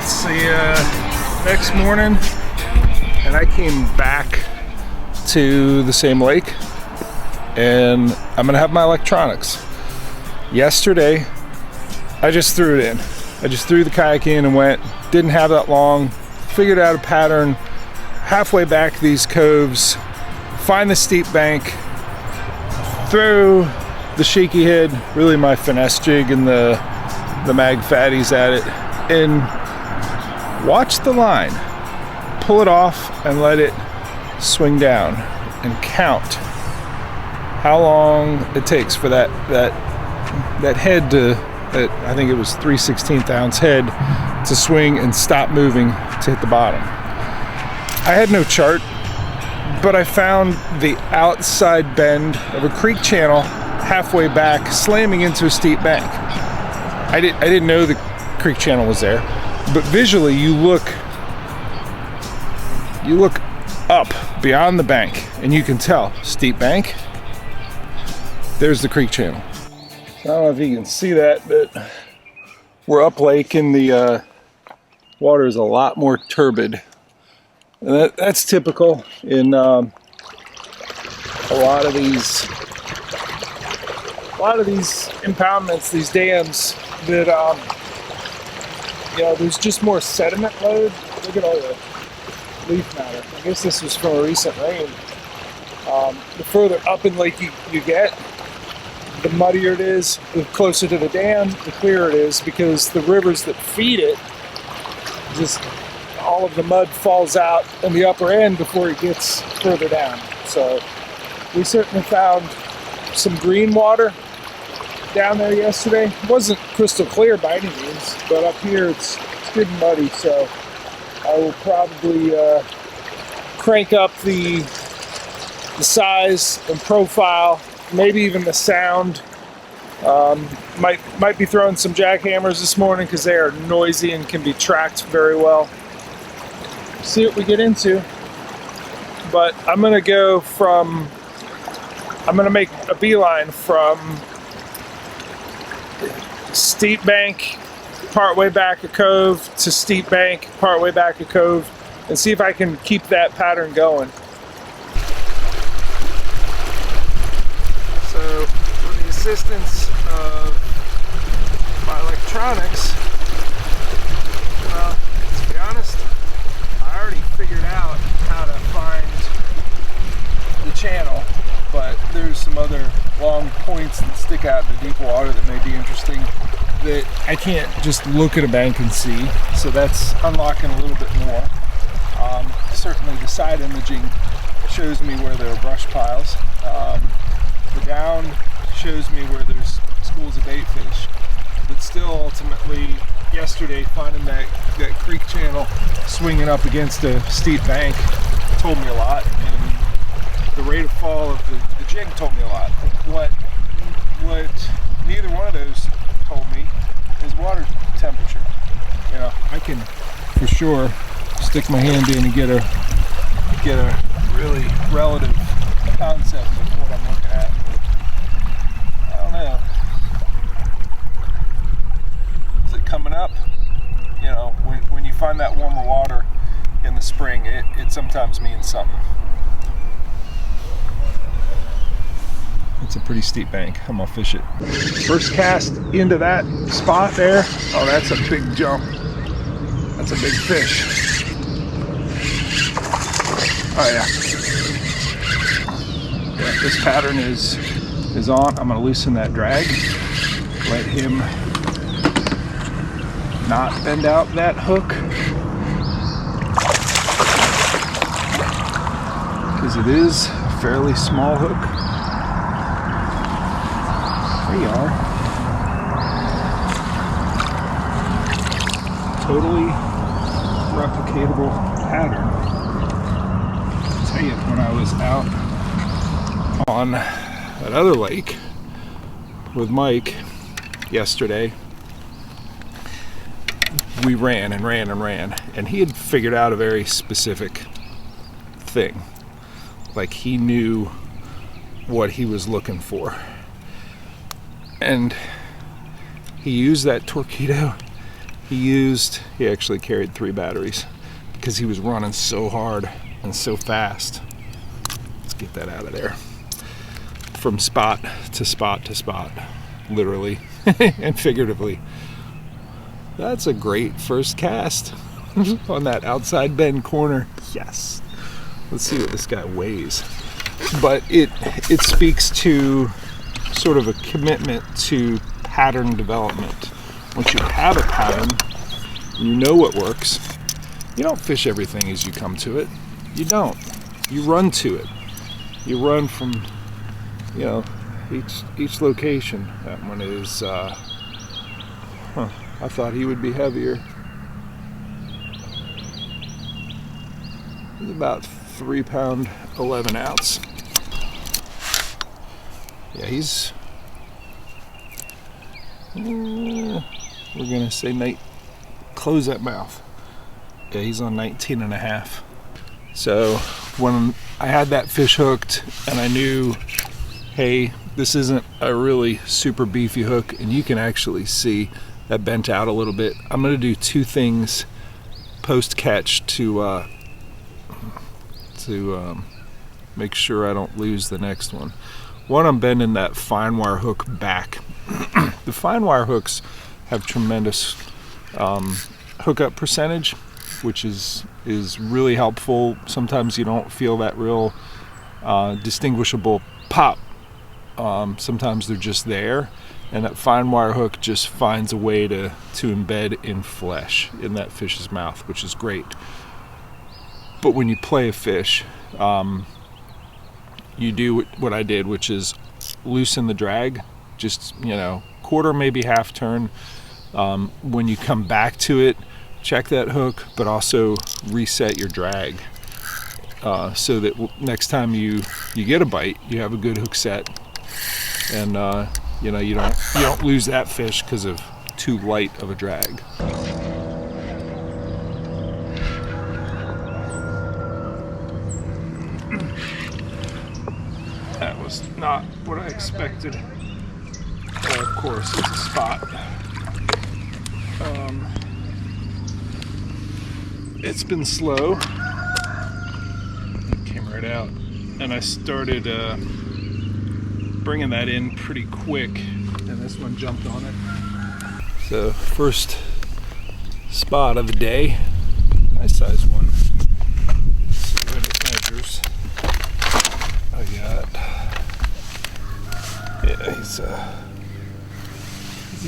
It's the next morning, and I came back to the same lake, and I'm gonna have my electronics. Yesterday, I just threw it in. I just threw the kayak in and went. Didn't have that long. Figured out a pattern. Halfway back these coves, find the steep bank, throw the shaky head, really my finesse jig and the Mag FattyZ at it, and watch the line, pull it off and let it swing down, and count how long it takes for that head to, I think it was 3/16 ounce head, to swing and stop moving to hit the bottom. I had no chart, but I found the outside bend of a creek channel halfway back, slamming into a steep bank. I didn't know the creek channel was there, but visually you look up beyond the bank and you can tell steep bank. There's the creek channel. I don't know if you can see that, but we're up lake and the water is a lot more turbid. And that's typical in a lot of these impoundments, these dams, that there's just more sediment load. Look at all the leaf matter. I guess this was from a recent rain. The further up in lake you get, the muddier it is. The closer to the dam, the clearer it is, because the rivers that feed it, just all of the mud falls out in the upper end before it gets further down. So we certainly found some green water down there yesterday. It wasn't crystal clear by any means, but up here it's good and muddy, so I will probably crank up the size and profile, maybe even the sound. Might be throwing some jackhammers this morning because they are noisy and can be tracked very well. See what we get into. But I'm gonna make a beeline from steep bank partway back a cove to steep bank partway back a cove, and see if I can keep that pattern going. So with the assistance of my electronics, well, to be honest, I already figured out how to find the channel, but there's some other long points that stick out in the deep water that may be interesting that I can't just look at a bank and see, so that's unlocking a little bit more. Certainly the side imaging shows me where there are brush piles. The down shows me where there's schools of bait fish, but still ultimately yesterday finding that creek channel swinging up against a steep bank told me a lot, and the rate of fall of the jig told me a lot. What neither one of those told me is water temperature. You know, I can for sure stick my hand in and get a really relative concept of what I'm looking at. I don't know. Is it coming up? You know, when you find that warmer water in the spring, it sometimes means something. It's a pretty steep bank. I'm gonna fish it. First cast into that spot there. Oh, that's a big jump. That's a big fish. Oh yeah. Yeah, this pattern is on. I'm gonna loosen that drag. Let him not bend out that hook, because it is a fairly small hook. There you are. Totally replicatable pattern. I'll tell you, when I was out on that other lake with Mike yesterday, we ran and ran and ran, and he had figured out a very specific thing. Like, he knew what he was looking for. And he used that torpedo He actually carried 3 batteries because he was running so hard and so fast. Let's get that out of there. From spot to spot to spot, literally and figuratively. That's a great first cast on that outside bend corner. Yes. Let's see what this guy weighs. But it speaks to sort of a commitment to pattern development. Once you have a pattern, you know what works. You don't fish everything as you come to it. You don't. You run to it. You run from, you know, each location. That one is, I thought he would be heavier. He's about 3 pound, 11 ounce. Yeah, he's, we're gonna say close that mouth. Yeah, he's on 19 and a half. So when I had that fish hooked and I knew, hey, this isn't a really super beefy hook, and you can actually see that bent out a little bit, I'm gonna do 2 things post catch to make sure I don't lose the next one. One, I'm bending that fine wire hook back. The fine wire hooks have tremendous hookup percentage, which is really helpful. Sometimes you don't feel that real distinguishable pop. Sometimes they're just there, and that fine wire hook just finds a way to embed in flesh in that fish's mouth, which is great. But when you play a fish, you do what I did, which is loosen the drag, just, you know, quarter, maybe half turn. When you come back to it, check that hook, but also reset your drag, so that next time you get a bite, you have a good hook set, and you know, you don't lose that fish because of too light of a drag. That was not what I expected. Of course, it's a spot. It's been slow. It came right out, and I started bringing that in pretty quick, and this one jumped on it. So first spot of the day, nice size one. Let's see what it measures. I got, yeah, he's a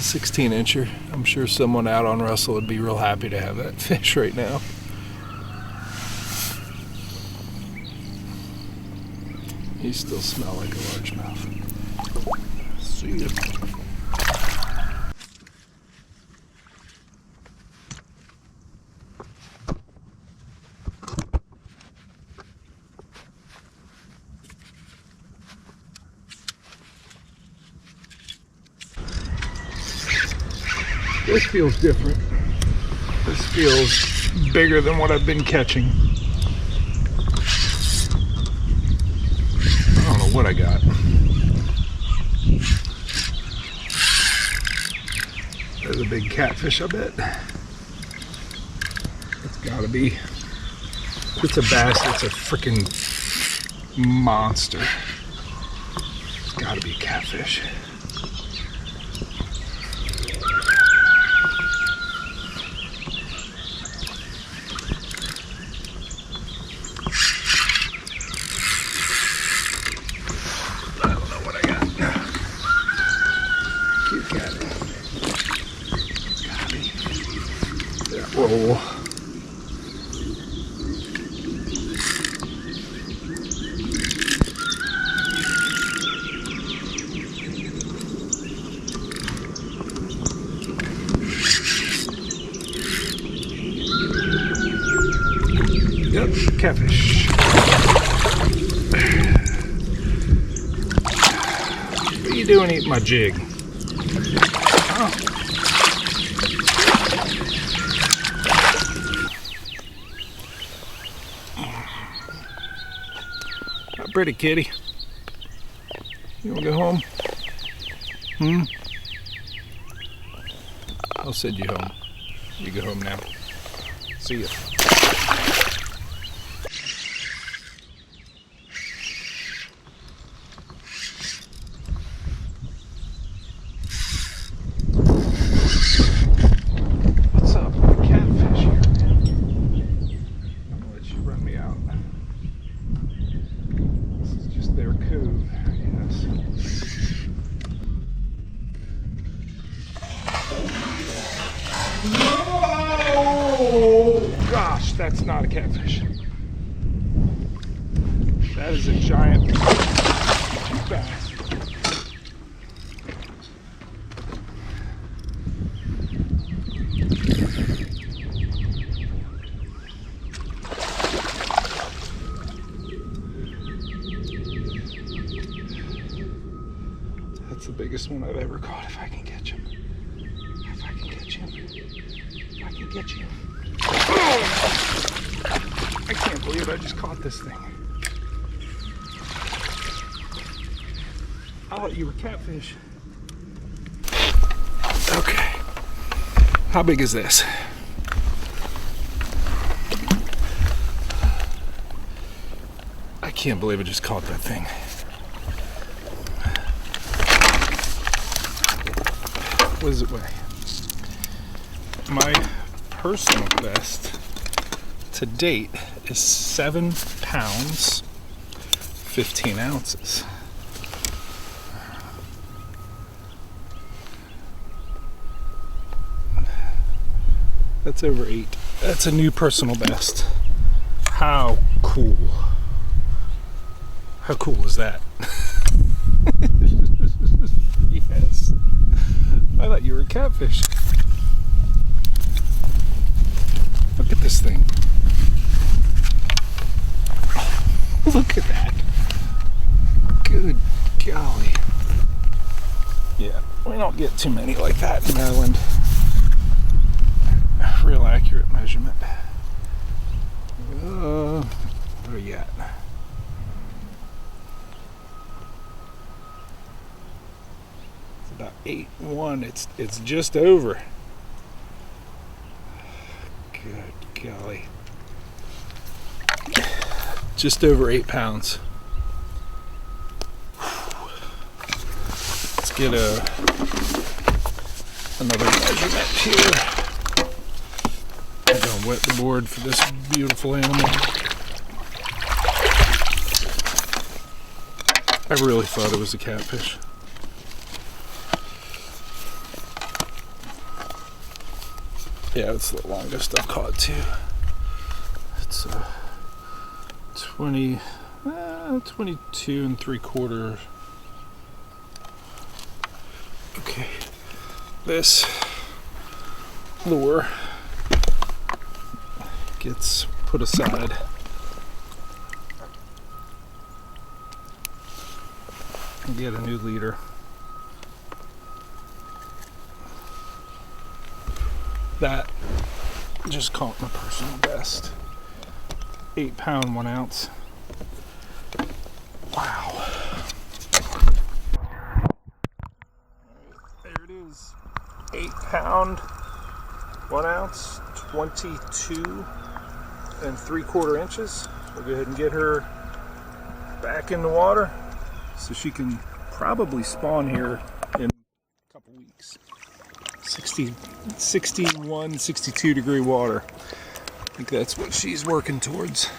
16 incher. I'm sure someone out on Russell would be real happy to have that fish right now. He still smell like a largemouth. See ya. This feels different. This feels bigger than what I've been catching. I don't know what I got. There's a big catfish, I bet. It's gotta be. If it's a bass, it's a freaking monster. It's gotta be a catfish. Whoa. Yep, catfish. What are you doing eating my jig? Oh. Pretty kitty. You wanna go home? I'll send you home. You go home now. See ya. What's up? Catfish here, man. I'm gonna let you run me out. This is just their cove, yes. Oh gosh, that's not a catfish. That is a giant bass. That's the biggest one I've ever caught, if I can catch him. If I can catch him. If I can catch him. Oh! I can't believe I just caught this thing. I thought you were catfish. Okay. How big is this? I can't believe I just caught that thing. What does it weigh? My personal best to date is 7 pounds, 15 ounces. That's over 8. That's a new personal best. How cool. How cool is that? Yes. I thought you were a catfish. Look at this thing. Look at that. Good golly. Yeah, we don't get too many like that in Maryland. Real accurate measurement. Where are you at? It's about 8.1. It's just over. Good golly. Just over 8 pounds. Let's get another measurement here. I'm gonna wet the board for this beautiful animal. I really thought it was a catfish. Yeah, it's the longest I've caught too. It's 22 3/4. Okay, this lure gets put aside. And get a new leader. That just caught my personal best. 8 pound, 1 ounce. Wow. There it is. 8 pound, 1 ounce, 22 3/4 inches. We'll go ahead and get her back in the water so she can probably spawn here in a couple weeks. 61, 62 degree water. I think that's what she's working towards.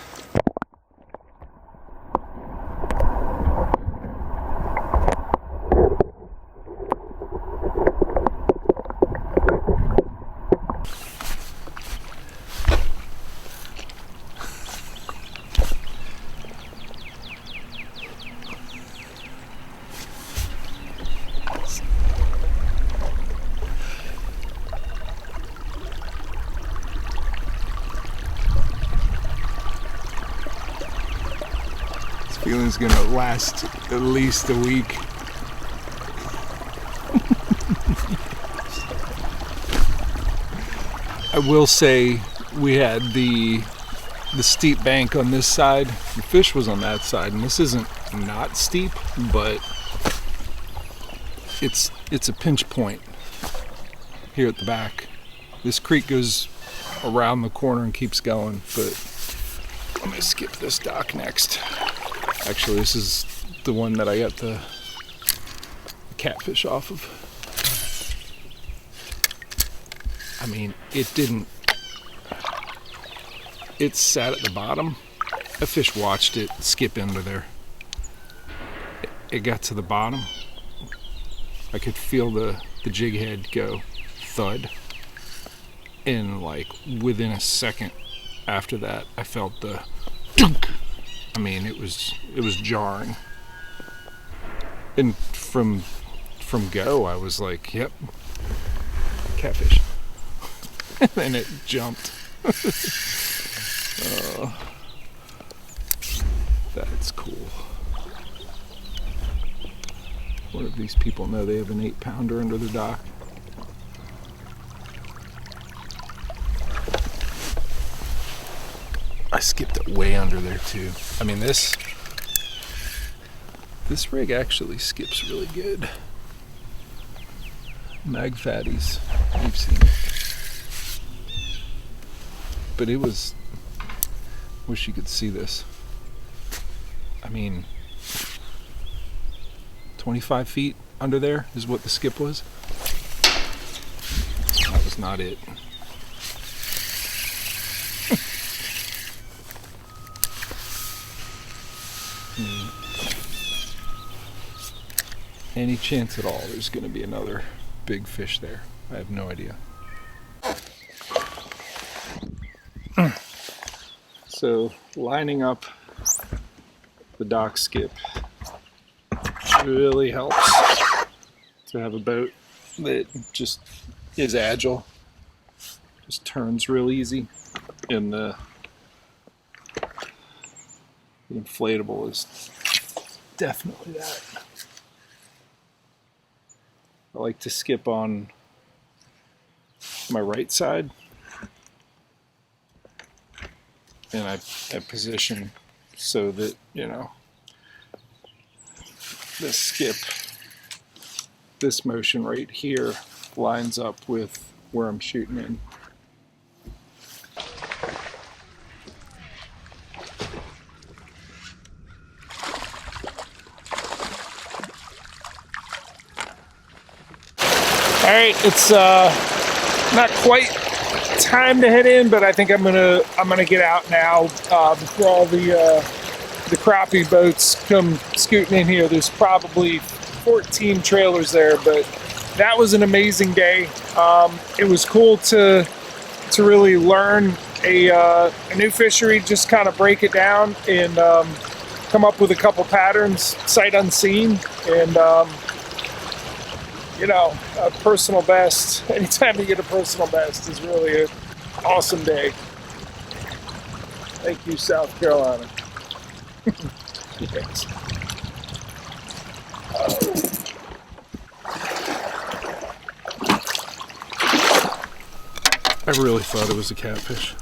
Feeling's gonna last at least a week. I will say we had the steep bank on this side. The fish was on that side, and this isn't not steep, but it's a pinch point here at the back. This creek goes around the corner and keeps going, but I'm gonna skip this dock next. Actually, this is the one that I got the catfish off of. I mean, it sat at the bottom. A fish watched it skip under there. It got to the bottom. I could feel the jig head go thud. And like within a second after that, I felt the dunk. I mean, it was jarring. And from go, I was like, yep, catfish. And then it jumped. That's cool. What if these people know they have an 8-pounder under the dock? I skipped it way under there too. I mean, this rig actually skips really good. Mag FattyZ, you've seen it. But it was, wish you could see this. I mean, 25 feet under there is what the skip was. That was not it. Any chance at all there's going to be another big fish there? I have no idea. So lining up the dock skip really helps to have a boat that just is agile, just turns real easy, and the inflatable is definitely that. I like to skip on my right side, and I position so that, you know, the skip, this motion right here lines up with where I'm shooting in. All right, it's not quite time to head in, but I think I'm gonna get out now before all the crappie boats come scooting in here. There's probably 14 trailers there, but that was an amazing day. It was cool to really learn a new fishery, just kind of break it down and come up with a couple patterns, sight unseen, and you know, a personal best. Anytime you get a personal best is really an awesome day. Thank you, South Carolina. Thanks. I really thought it was a catfish.